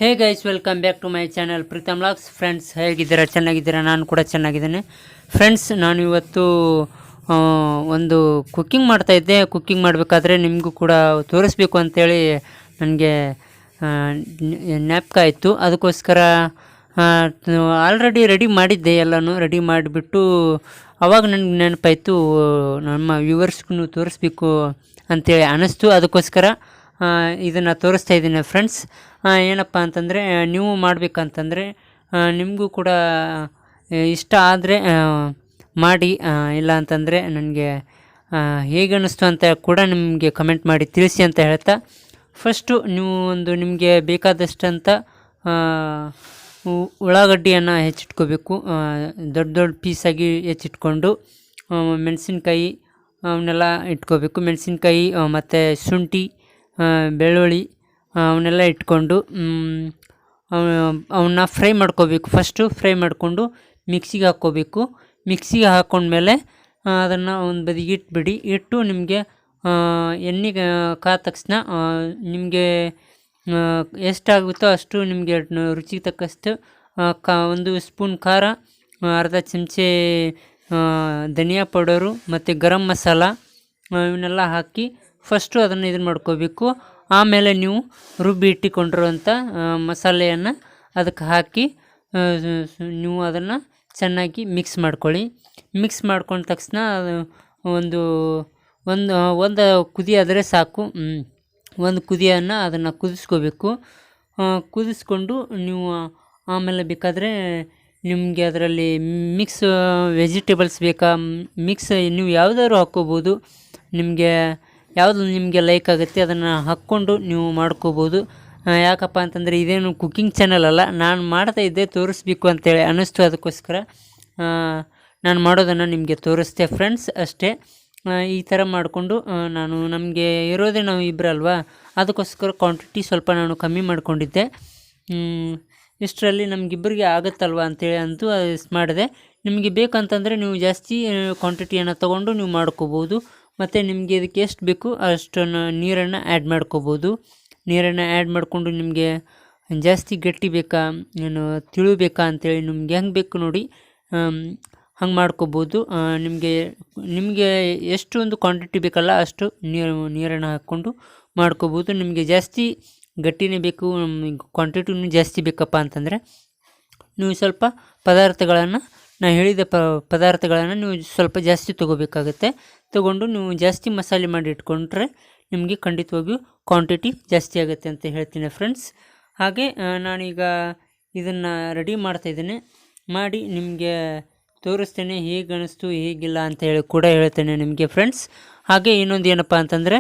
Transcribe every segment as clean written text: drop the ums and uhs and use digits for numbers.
Hey guys, welcome back to my channel Preetham vlogs. Friends, ಹೇಗಿದ್ದೀರಾ? ಚೆನ್ನಾಗಿದ್ದೀರಾ? ನಾನು ಕೂಡ ಚೆನ್ನಾಗಿದ್ದೇನೆ. ಫ್ರೆಂಡ್ಸ್, ನಾನು ಇವತ್ತು ಒಂದು ಕುಕ್ಕಿಂಗ್ ಮಾಡ್ತಾಯಿದ್ದೆ. ಕುಕ್ಕಿಂಗ್ ಮಾಡಬೇಕಾದ್ರೆ ನಿಮಗೂ ಕೂಡ ತೋರಿಸ್ಬೇಕು ಅಂತೇಳಿ ನನಗೆ ಜ್ಞಾಪಕ ಆಯಿತು. ಅದಕ್ಕೋಸ್ಕರ ಆಲ್ರೆಡಿ ರೆಡಿ ಮಾಡಿದ್ದೆ, ಎಲ್ಲನೂ ರೆಡಿ ಮಾಡಿಬಿಟ್ಟು ಆವಾಗ ನನಗೆ ನೆನಪಾಯಿತು ನಮ್ಮ ವ್ಯೂವರ್ಸ್ಗೂ ತೋರಿಸ್ಬೇಕು ಅಂತೇಳಿ ಅನ್ನಿಸ್ತು. ಅದಕ್ಕೋಸ್ಕರ ಇದನ್ನು ತೋರಿಸ್ತಾ ಇದ್ದೀನಿ ಫ್ರೆಂಡ್ಸ್. ಏನಪ್ಪ ಅಂತಂದರೆ, ನೀವು ಮಾಡಬೇಕಂತಂದರೆ ನಿಮಗೂ ಕೂಡ ಇಷ್ಟ ಆದರೆ ಮಾಡಿ, ಇಲ್ಲ ಅಂತಂದರೆ ನನಗೆ ಹೇಗೆ ಅನ್ನಿಸ್ತು ಅಂತ ಕೂಡ ನಿಮಗೆ ಕಮೆಂಟ್ ಮಾಡಿ ತಿಳಿಸಿ ಅಂತ ಹೇಳ್ತಾ, ಫಸ್ಟು ನೀವು ನಿಮಗೆ ಬೇಕಾದಷ್ಟಂತ ಉಳ್ಳಾಗಡ್ಡಿಯನ್ನು ಹೆಚ್ಚಿಟ್ಕೋಬೇಕು. ದೊಡ್ಡ ದೊಡ್ಡ ಪೀಸಾಗಿ ಹೆಚ್ಚಿಟ್ಕೊಂಡು ಮೆಣಸಿನ್ಕಾಯಿ ಅವನ್ನೆಲ್ಲ ಇಟ್ಕೋಬೇಕು. ಮೆಣಸಿನ್ಕಾಯಿ ಮತ್ತು ಶುಂಠಿ, ಬೆಳ್ಳುಳ್ಳಿ ಅವನ್ನೆಲ್ಲ ಇಟ್ಕೊಂಡು ಅವನ್ನ ಫ್ರೈ ಮಾಡ್ಕೋಬೇಕು. ಫಸ್ಟು ಫ್ರೈ ಮಾಡಿಕೊಂಡು ಮಿಕ್ಸಿಗೆ ಹಾಕ್ಕೋಬೇಕು. ಮಿಕ್ಸಿಗೆ ಹಾಕ್ಕೊಂಡ್ಮೇಲೆ ಅದನ್ನು ಒಂದು ಬದಿಗೆ ಇಟ್ಬಿಡಿ. ಇಟ್ಟು ನಿಮಗೆ ಎಣ್ಣೆಗೆ ಕಾದ ತಕ್ಷಣ ನಿಮಗೆ ಎಷ್ಟಾಗುತ್ತೋ ಅಷ್ಟು ನಿಮಗೆ ರುಚಿಗೆ ತಕ್ಕಷ್ಟು ಒಂದು ಸ್ಪೂನ್ ಖಾರ, ಅರ್ಧ ಚಮಚೆ ಧನಿಯಾ ಪೌಡರು ಮತ್ತು ಗರಂ ಮಸಾಲ ಇವನ್ನೆಲ್ಲ ಹಾಕಿ ಫಸ್ಟು ಅದನ್ನು ಇದನ್ನು ಮಾಡ್ಕೋಬೇಕು. ಆಮೇಲೆ ನೀವು ರುಬ್ಬಿ ಇಟ್ಟುಕೊಂಡಿರುವಂಥ ಮಸಾಲೆಯನ್ನು ಅದಕ್ಕೆ ಹಾಕಿ ನೀವು ಅದನ್ನು ಚೆನ್ನಾಗಿ ಮಿಕ್ಸ್ ಮಾಡ್ಕೊಳ್ಳಿ. ಮಿಕ್ಸ್ ಮಾಡ್ಕೊಂಡ ತಕ್ಷಣ ಒಂದು ಒಂದು ಒಂದು ಕುದಿ ಆದರೆ ಸಾಕು. ಒಂದು ಕುದಿಯನ್ನು ಅದನ್ನು ಕುದಿಸ್ಕೋಬೇಕು. ಕುದಿಸ್ಕೊಂಡು ನೀವು ಆಮೇಲೆ ಬೇಕಾದರೆ ನಿಮಗೆ ಅದರಲ್ಲಿ ಮಿಕ್ಸ್ ವೆಜಿಟೇಬಲ್ಸ್ ಬೇಕಾ, ಮಿಕ್ಸ್ ನೀವು ಯಾವುದಾದ್ರು ಹಾಕ್ಕೋಬೋದು. ಯಾವುದು ನಿಮಗೆ ಲೈಕ್ ಆಗುತ್ತೆ ಅದನ್ನು ಹಾಕ್ಕೊಂಡು ನೀವು ಮಾಡ್ಕೋಬೋದು. ಯಾಕಪ್ಪ ಅಂತಂದರೆ ಇದೇನು ಕುಕ್ಕಿಂಗ್ ಚಾನಲ್ ಅಲ್ಲ, ನಾನು ಮಾಡ್ತಾಯಿದ್ದೆ, ತೋರಿಸ್ಬೇಕು ಅಂತೇಳಿ ಅನ್ನಿಸ್ತು. ಅದಕ್ಕೋಸ್ಕರ ನಾನು ಮಾಡೋದನ್ನು ನಿಮಗೆ ತೋರಿಸ್ತೆ ಫ್ರೆಂಡ್ಸ್, ಅಷ್ಟೇ. ಈ ಥರ ಮಾಡಿಕೊಂಡು ನಮಗೆ ಇರೋದೇ ನಾವು ಇಬ್ಬರಲ್ವಾ, ಅದಕ್ಕೋಸ್ಕರ ಕ್ವಾಂಟಿಟಿ ಸ್ವಲ್ಪ ನಾನು ಕಮ್ಮಿ ಮಾಡಿಕೊಂಡಿದ್ದೆ. ಇಷ್ಟರಲ್ಲಿ ನಮಗಿಬ್ಬರಿಗೆ ಆಗುತ್ತಲ್ವ ಅಂತೇಳಿ ಅಂತೂ ಮಾಡಿದೆ. ನಿಮಗೆ ಬೇಕಂತಂದರೆ ನೀವು ಜಾಸ್ತಿ ಕ್ವಾಂಟಿಟಿಯನ್ನು ತೊಗೊಂಡು ನೀವು ಮಾಡ್ಕೋಬೋದು. ಮತ್ತು ನಿಮಗೆ ಇದಕ್ಕೆ ಎಷ್ಟು ಬೇಕು ಅಷ್ಟನ್ನು ನೀರನ್ನು ಆ್ಯಡ್ ಮಾಡ್ಕೋಬೋದು. ನೀರನ್ನು ಆ್ಯಡ್ ಮಾಡಿಕೊಂಡು ನಿಮಗೆ ಜಾಸ್ತಿ ಗಟ್ಟಿ ಬೇಕಾ, ಏನು ತಿಳು ಬೇಕಾ ಅಂತೇಳಿ ನಿಮ್ಗೆ ಹೆಂಗೆ ಬೇಕು ನೋಡಿ ಹಂಗೆ ಮಾಡ್ಕೋಬೋದು. ನಿಮಗೆ ಎಷ್ಟು ಒಂದು ಕ್ವಾಂಟಿಟಿ ಬೇಕಲ್ಲ ಅಷ್ಟು ನೀರನ್ನು ಹಾಕ್ಕೊಂಡು ಮಾಡ್ಕೋಬೋದು. ನಿಮಗೆ ಜಾಸ್ತಿ ಗಟ್ಟಿನೇ ಬೇಕು, ಕ್ವಾಂಟಿಟಿನೂ ಜಾಸ್ತಿ ಬೇಕಪ್ಪ ಅಂತಂದರೆ ನೀವು ಸ್ವಲ್ಪ ಪದಾರ್ಥಗಳನ್ನು, ನಾನು ಹೇಳಿದ ಪದಾರ್ಥಗಳನ್ನು ನೀವು ಸ್ವಲ್ಪ ಜಾಸ್ತಿ ತೊಗೋಬೇಕಾಗುತ್ತೆ. ತೊಗೊಂಡು ನೀವು ಜಾಸ್ತಿ ಮಸಾಲೆ ಮಾಡಿ ಇಟ್ಕೊಂಡ್ರೆ ನಿಮಗೆ ಖಂಡಿತವಾಗಿಯೂ ಕ್ವಾಂಟಿಟಿ ಜಾಸ್ತಿ ಆಗುತ್ತೆ ಅಂತ ಹೇಳ್ತೀನಿ ಫ್ರೆಂಡ್ಸ್. ಹಾಗೆ ನಾನೀಗ ಇದನ್ನು ರೆಡಿ ಮಾಡ್ತಾಯಿದ್ದೇನೆ. ಮಾಡಿ ನಿಮಗೆ ತೋರಿಸ್ತೇನೆ ಹೇಗೆ ಅನ್ನಿಸ್ತು ಹೇಗಿಲ್ಲ ಅಂತ ಹೇಳಿ ಕೂಡ ಹೇಳ್ತೇನೆ ನಿಮಗೆ ಫ್ರೆಂಡ್ಸ್. ಹಾಗೆ ಇನ್ನೊಂದು ಏನಪ್ಪ ಅಂತಂದರೆ,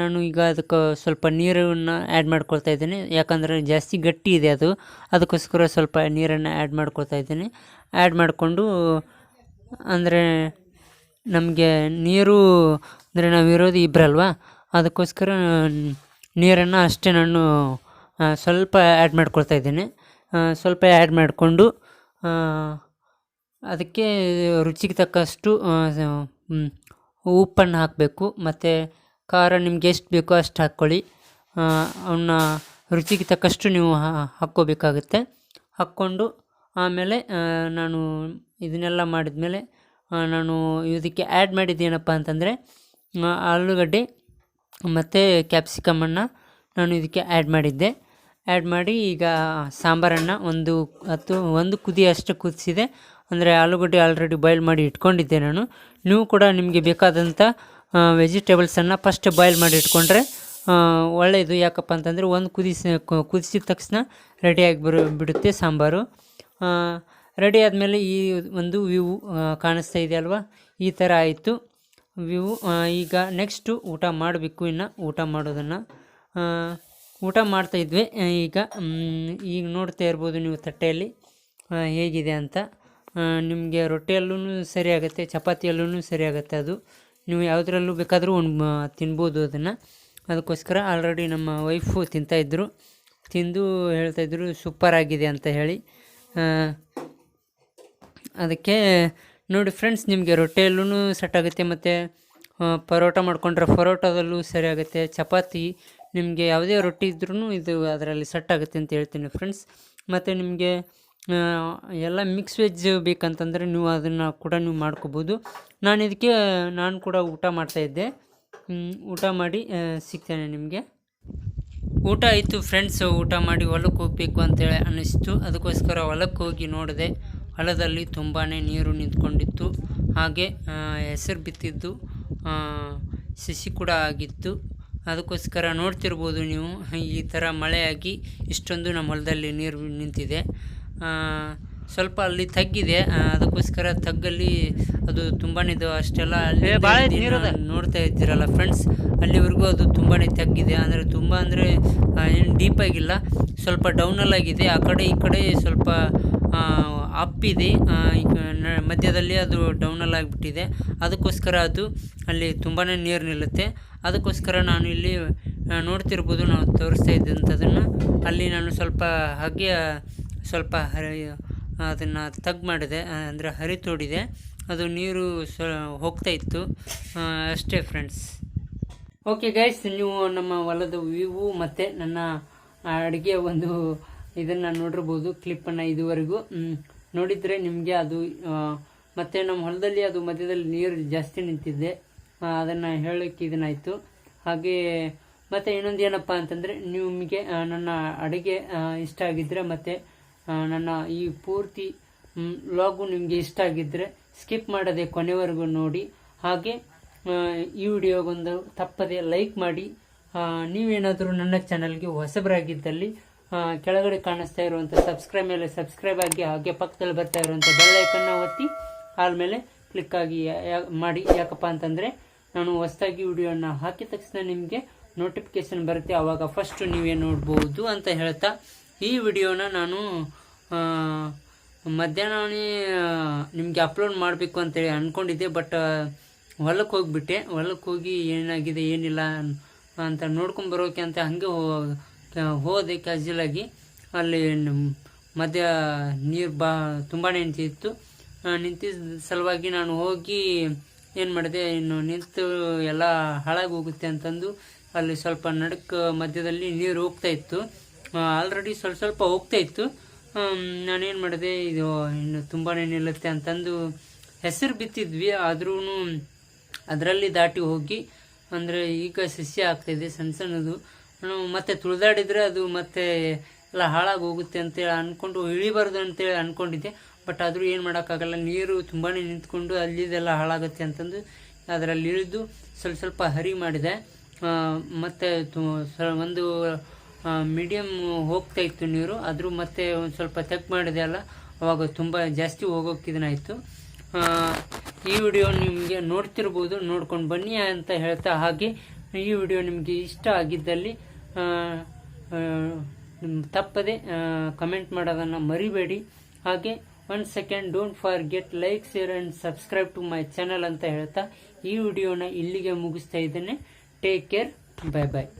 ನಾನು ಈಗ ಅದಕ್ಕೆ ಸ್ವಲ್ಪ ನೀರನ್ನು ಆ್ಯಡ್ ಮಾಡ್ಕೊಳ್ತಾ ಇದ್ದೇನೆ. ಯಾಕಂದರೆ ಜಾಸ್ತಿ ಗಟ್ಟಿ ಇದೆ ಅದು, ಅದಕ್ಕೋಸ್ಕರ ಸ್ವಲ್ಪ ನೀರನ್ನು ಆ್ಯಡ್ ಮಾಡ್ಕೊಳ್ತಾ ಇದ್ದೇನೆ. ಆ್ಯಡ್ ಮಾಡಿಕೊಂಡು ಅಂದರೆ ನಮಗೆ ನೀರು ಅಂದರೆ ನಾವಿರೋದು ಇಬ್ಬರಲ್ವಾ, ಅದಕ್ಕೋಸ್ಕರ ನೀರನ್ನು ಅಷ್ಟೇ ನಾನು ಸ್ವಲ್ಪ ಆ್ಯಡ್ ಮಾಡ್ಕೊಳ್ತಾ ಇದ್ದೇನೆ. ಸ್ವಲ್ಪ ಆ್ಯಡ್ ಮಾಡಿಕೊಂಡು ಅದಕ್ಕೆ ರುಚಿಗೆ ತಕ್ಕಷ್ಟು ಉಪ್ಪನ್ನು ಹಾಕಬೇಕು. ಮತ್ತು ಖಾರ ನಿಮ್ಗೆ ಎಷ್ಟು ಬೇಕೋ ಅಷ್ಟು ಹಾಕ್ಕೊಳ್ಳಿ. ಅವನ್ನ ರುಚಿಗೆ ತಕ್ಕಷ್ಟು ನೀವು ಹಾಕ್ಕೋಬೇಕಾಗುತ್ತೆ. ಹಾಕ್ಕೊಂಡು ಆಮೇಲೆ ನಾನು ಇದನ್ನೆಲ್ಲ ಮಾಡಿದ್ಮೇಲೆ ನಾನು ಇದಕ್ಕೆ ಆ್ಯಡ್ ಮಾಡಿದ್ದೇನಪ್ಪ ಅಂತಂದರೆ ಆಲೂಗಡ್ಡೆ ಮತ್ತು ಕ್ಯಾಪ್ಸಿಕಮನ್ನು ನಾನು ಇದಕ್ಕೆ ಆ್ಯಡ್ ಮಾಡಿದ್ದೆ. ಆ್ಯಡ್ ಮಾಡಿ ಈಗ ಸಾಂಬಾರನ್ನು ಒಂದು ಕುದಿ ಅಷ್ಟು ಕುದಿಸಿದೆ. ಅಂದರೆ ಆಲೂಗಡ್ಡೆ ಆಲ್ರೆಡಿ ಬಾಯ್ಲ್ ಮಾಡಿ ಇಟ್ಕೊಂಡಿದ್ದೆ ನಾನು. ನೀವು ಕೂಡ ನಿಮಗೆ ಬೇಕಾದಂಥ ವೆಜಿಟೇಬಲ್ಸನ್ನು ಫಸ್ಟ್ ಬಾಯ್ಲ್ ಮಾಡಿ ಇಟ್ಕೊಂಡ್ರೆ ಒಳ್ಳೆಯದು. ಯಾಕಪ್ಪ ಅಂತಂದರೆ ಒಂದು ಕುದಿಸಿದ ತಕ್ಷಣ ರೆಡಿಯಾಗಿ ಬಿಡುತ್ತೆ ಸಾಂಬಾರು. ರೆಡಿ ಆದಮೇಲೆ ಈ ಒಂದು ವ್ಯೂ ಕಾಣಿಸ್ತಾ ಇದೆ ಅಲ್ವಾ, ಈ ಥರ ಆಯಿತು ವ್ಯೂ. ಈಗ ನೆಕ್ಸ್ಟು ಊಟ ಮಾಡಬೇಕು. ಇನ್ನು ಊಟ ಮಾಡೋದನ್ನು ಊಟ ಮಾಡ್ತಾಯಿದ್ವಿ. ಈಗ ನೋಡ್ತಾ ಇರ್ಬೋದು ನೀವು ತಟ್ಟೆಯಲ್ಲಿ ಹೇಗಿದೆ ಅಂತ. ನಿಮಗೆ ರೊಟ್ಟಿಯಲ್ಲೂ ಸರಿ ಆಗುತ್ತೆ, ಚಪಾತಿಯಲ್ಲೂ ಸರಿ ಆಗುತ್ತೆ. ಅದು ನೀವು ಯಾವುದ್ರಲ್ಲೂ ಬೇಕಾದರೂ ತಿನ್ಬೋದು ಅದನ್ನು. ಅದಕ್ಕೋಸ್ಕರ ಆಲ್ರೆಡಿ ನಮ್ಮ ವೈಫು ತಿಂತಾಯಿದ್ರು, ತಿಂದು ಹೇಳ್ತಾಯಿದ್ರು ಸೂಪರ್ ಆಗಿದೆ ಅಂತ ಹೇಳಿ. ಅದಕ್ಕೆ ನೋಡಿ ಫ್ರೆಂಡ್ಸ್, ನಿಮಗೆ ರೊಟ್ಟಿಯಲ್ಲೂ ಸೆಟ್ ಆಗುತ್ತೆ, ಮತ್ತು ಪರೋಟ ಮಾಡ್ಕೊಂಡ್ರೆ ಪರೋಟದಲ್ಲೂ ಸರಿ ಆಗುತ್ತೆ, ಚಪಾತಿ ನಿಮಗೆ ಯಾವುದೇ ರೊಟ್ಟಿ ಇದ್ರೂ ಇದು ಅದರಲ್ಲಿ ಸೆಟ್ ಆಗುತ್ತೆ ಅಂತ ಹೇಳ್ತೀನಿ ಫ್ರೆಂಡ್ಸ್. ಮತ್ತು ನಿಮಗೆ ಎಲ್ಲ ಮಿಕ್ಸ್ ವೆಜ್ ಬೇಕಂತಂದರೆ ನೀವು ಅದನ್ನು ಕೂಡ ನೀವು ಮಾಡ್ಕೋಬೋದು. ನಾನು ಕೂಡ ಊಟ ಮಾಡ್ತಾಯಿದ್ದೆ. ಊಟ ಮಾಡಿ ಸಿಗ್ತೇನೆ ನಿಮಗೆ. ಊಟ ಆಯಿತು ಫ್ರೆಂಡ್ಸ್. ಊಟ ಮಾಡಿ ಹೊಲಕ್ಕೆ ಹೋಗಬೇಕು ಅಂತೇಳಿ ಅನ್ನಿಸ್ತು. ಅದಕ್ಕೋಸ್ಕರ ಹೊಲಕ್ಕೆ ಹೋಗಿ ನೋಡಿದೆ. ಹೊಲದಲ್ಲಿ ತುಂಬಾ ನೀರು ನಿಂತ್ಕೊಂಡಿತ್ತು. ಹಾಗೆ ಹೆಸರು ಬಿತ್ತಿದ್ದು ಸಸಿ ಕೂಡ ಆಗಿತ್ತು. ಅದಕ್ಕೋಸ್ಕರ ನೋಡ್ತಿರ್ಬೋದು ನೀವು, ಈ ಥರ ಮಳೆಯಾಗಿ ಇಷ್ಟೊಂದು ನಮ್ಮ ಹೊಲದಲ್ಲಿ ನೀರು ನಿಂತಿದೆ. ಸ್ವಲ್ಪ ಅಲ್ಲಿ ತಗ್ಗಿದೆ, ಅದಕ್ಕೋಸ್ಕರ ತಗ್ಗಲ್ಲಿ ಅದು ತುಂಬಾ ಇದು ಅಷ್ಟೆಲ್ಲ ನೋಡ್ತಾ ಇದ್ದೀರಲ್ಲ ಫ್ರೆಂಡ್ಸ್, ಅಲ್ಲಿವರೆಗೂ ಅದು ತುಂಬಾ ತಗ್ಗಿದೆ. ಅಂದರೆ ತುಂಬ ಅಂದರೆ ಏನು ಡೀಪಾಗಿಲ್ಲ, ಸ್ವಲ್ಪ ಡೌನಲ್ಲಾಗಿದೆ. ಆ ಕಡೆ ಈ ಕಡೆ ಸ್ವಲ್ಪ ಅಪ್ಪಿದೆ, ಮಧ್ಯದಲ್ಲಿ ಅದು ಡೌನಲ್ಲಿ ಆಗಿಬಿಟ್ಟಿದೆ. ಅದಕ್ಕೋಸ್ಕರ ಅದು ಅಲ್ಲಿ ತುಂಬಾ ನೀರು ನಿಲ್ಲುತ್ತೆ. ಅದಕ್ಕೋಸ್ಕರ ನಾನು ಇಲ್ಲಿ ನೋಡ್ತಿರ್ಬೋದು, ನಾವು ತೋರಿಸ್ತಾ ಇದ್ದಂಥದ್ದನ್ನು. ಅಲ್ಲಿ ನಾನು ಸ್ವಲ್ಪ ಹಾಗೆ ಸ್ವಲ್ಪ ಅದನ್ನು ತಗ್ ಮಾಡಿದೆ, ಅಂದರೆ ಹರಿತೋಡಿದೆ. ಅದು ನೀರು ಹೋಗ್ತಾ ಇತ್ತು ಅಷ್ಟೇ ಫ್ರೆಂಡ್ಸ್. ಓಕೆ ಗೈಸ್, ನೀವು ನಮ್ಮ ಹೊಲದ ವ್ಯೂ ಮತ್ತು ನನ್ನ ಅಡುಗೆ ಒಂದು ಇದನ್ನು ನೋಡಿರ್ಬೋದು, ಕ್ಲಿಪ್ಪನ್ನು ಇದುವರೆಗೂ ನೋಡಿದರೆ ನಿಮಗೆ. ಅದು ಮತ್ತು ನಮ್ಮ ಹೊಲದಲ್ಲಿ ಅದು ಮಧ್ಯದಲ್ಲಿ ನೀರು ಜಾಸ್ತಿ ನಿಂತಿದೆ, ಅದನ್ನು ಹೇಳೋಕ್ಕೆ ಇದನ್ನಾಯಿತು. ಹಾಗೆ ಮತ್ತು ಇನ್ನೊಂದು ಏನಪ್ಪ ಅಂತಂದರೆ, ನಿಮಗೆ ನನ್ನ ಅಡುಗೆ ಇಷ್ಟ ಆಗಿದ್ದರೆ ಮತ್ತು ನನ್ನ ಈ ಪೂರ್ತಿ ವ್ಲಾಗು ನಿಮಗೆ ಇಷ್ಟ ಆಗಿದ್ದರೆ ಸ್ಕಿಪ್ ಮಾಡದೆ ಕೊನೆವರೆಗೂ ನೋಡಿ. ಹಾಗೆ ಈ ವಿಡಿಯೋಗೊಂದು ತಪ್ಪದೆ ಲೈಕ್ ಮಾಡಿ. ನೀವೇನಾದರೂ ನನ್ನ ಚಾನಲ್ಗೆ ಹೊಸಬರಾಗಿದ್ದಲ್ಲಿ ಕೆಳಗಡೆ ಕಾಣಿಸ್ತಾ ಇರುವಂಥ ಸಬ್ಸ್ಕ್ರೈಬ್ ಮೇಲೆ ಸಬ್ಸ್ಕ್ರೈಬ್ ಆಗಿ, ಹಾಗೆ ಪಕ್ಕದಲ್ಲಿ ಬರ್ತಾ ಇರುವಂಥ ಬೆಲ್ ಐಕನ್ನ ಒತ್ತಿ ಆದಮೇಲೆ ಕ್ಲಿಕ್ ಆಗಿ ಮಾಡಿ. ಯಾಕಪ್ಪ ಅಂತಂದರೆ ನಾನು ಹೊಸದಾಗಿ ವಿಡಿಯೋನ ಹಾಕಿದ ತಕ್ಷಣ ನಿಮಗೆ ನೋಟಿಫಿಕೇಶನ್ ಬರುತ್ತೆ, ಆವಾಗ ಫಸ್ಟ್ ನೀವೇ ನೋಡ್ಬೋದು ಅಂತ ಹೇಳ್ತಾ ಈ ವಿಡಿಯೋನ ನಾನು ಮಧ್ಯಾಹ್ನನೇ ನಿಮಗೆ ಅಪ್ಲೋಡ್ ಮಾಡಬೇಕು ಅಂತೇಳಿ ಅಂದ್ಕೊಂಡಿದ್ದೆ. ಬಟ್ ಹೊಲಕ್ಕೆ ಹೋಗಿಬಿಟ್ಟೆ. ಹೊಲಕ್ಕೆ ಹೋಗಿ ಏನಾಗಿದೆ ಏನಿಲ್ಲ ಅಂತ ನೋಡ್ಕೊಂಬರೋಕೆ ಅಂತ ಹಾಗೆ ಹೋದೆ ಕ್ಯಾಜುವಲಾಗಿ. ಅಲ್ಲಿ ಮಧ್ಯ ನೀರು ತುಂಬಾ ನಿಂತಿತ್ತು. ನಿಂತಿದ್ದ ಸಲುವಾಗಿ ನಾನು ಹೋಗಿ ಏನು ಮಾಡಿದೆ, ಇನ್ನು ನಿಂತು ಎಲ್ಲ ಹಾಳಾಗಿ ಹೋಗುತ್ತೆ ಅಂತಂದು ಅಲ್ಲಿ ಸ್ವಲ್ಪ ನಡಕ್ಕೆ ಮಧ್ಯದಲ್ಲಿ ನೀರು ಹೋಗ್ತಾ ಇತ್ತು. ಆಲ್ರೆಡಿ ಸ್ವಲ್ಪ ಹೋಗ್ತಾ ಇತ್ತು. ನಾನೇನು ಮಾಡಿದೆ, ಇದು ಇನ್ನು ತುಂಬಾ ನಿಲ್ಲುತ್ತೆ ಅಂತಂದು ಹೆಸರು ಬಿತ್ತಿದ್ವಿ. ಆದ್ರೂ ಅದರಲ್ಲಿ ದಾಟಿ ಹೋಗಿ, ಅಂದರೆ ಈಗ ಸಸ್ಯ ಆಗ್ತಾಯಿದೆ ಸಣ್ಣ ಸಣ್ಣದು. ನಾನು ಮತ್ತೆ ತುಳಿದಾಡಿದರೆ ಅದು ಮತ್ತೆ ಎಲ್ಲ ಹಾಳಾಗಿ ಹೋಗುತ್ತೆ ಅಂತೇಳಿ ಅಂದ್ಕೊಂಡು ಇಳಿಬಾರ್ದು ಅಂತೇಳಿ ಅಂದ್ಕೊಂಡಿದ್ದೆ. ಬಟ್ ಆದರೂ ಏನು ಮಾಡೋಕ್ಕಾಗಲ್ಲ, ನೀರು ತುಂಬಾ ನಿಂತ್ಕೊಂಡು ಅಲ್ಲಿದೆಲ್ಲ ಹಾಳಾಗುತ್ತೆ ಅಂತಂದು ಅದರಲ್ಲಿ ಇಳಿದು ಸ್ವಲ್ಪ ಹರಿ ಮಾಡಿದೆ. ಮತ್ತು ಒಂದು ಮೀಡಿಯಮ್ ಹೋಗ್ತಾ ಇತ್ತು ನೀರು, ಆದರೂ ಮತ್ತೆ ಒಂದು ಸ್ವಲ್ಪ ಚೆಕ್ ಮಾಡಿದೆ ಅಲ್ಲ, ಅವಾಗ ತುಂಬ ಜಾಸ್ತಿ ಹೋಗೋಕೆ ಇದನ್ನಾಯಿತು. ಈ ವಿಡಿಯೋ ನಿಮಗೆ ನೋಡ್ತಿರ್ಬೋದು, ನೋಡ್ಕೊಂಡು ಬನ್ನಿ ಅಂತ ಹೇಳ್ತಾ, ಹಾಗೆ ಈ ವಿಡಿಯೋ ನಿಮಗೆ ಇಷ್ಟ ಆಗಿದ್ದಲ್ಲಿ ತಪ್ಪದೆ ಕಮೆಂಟ್ ಮಾಡೋದನ್ನು ಮರಿಬೇಡಿ. ಹಾಗೆ 1 second, don't forget like, share and subscribe to my channel ಅಂತ ಹೇಳ್ತಾ ಈ ವಿಡಿಯೋನ ಇಲ್ಲಿಗೆ ಮುಗಿಸ್ತಾ ಇದ್ದೇನೆ. ಟೇಕ್ ಕೇರ್, ಬೈ ಬಾಯ್.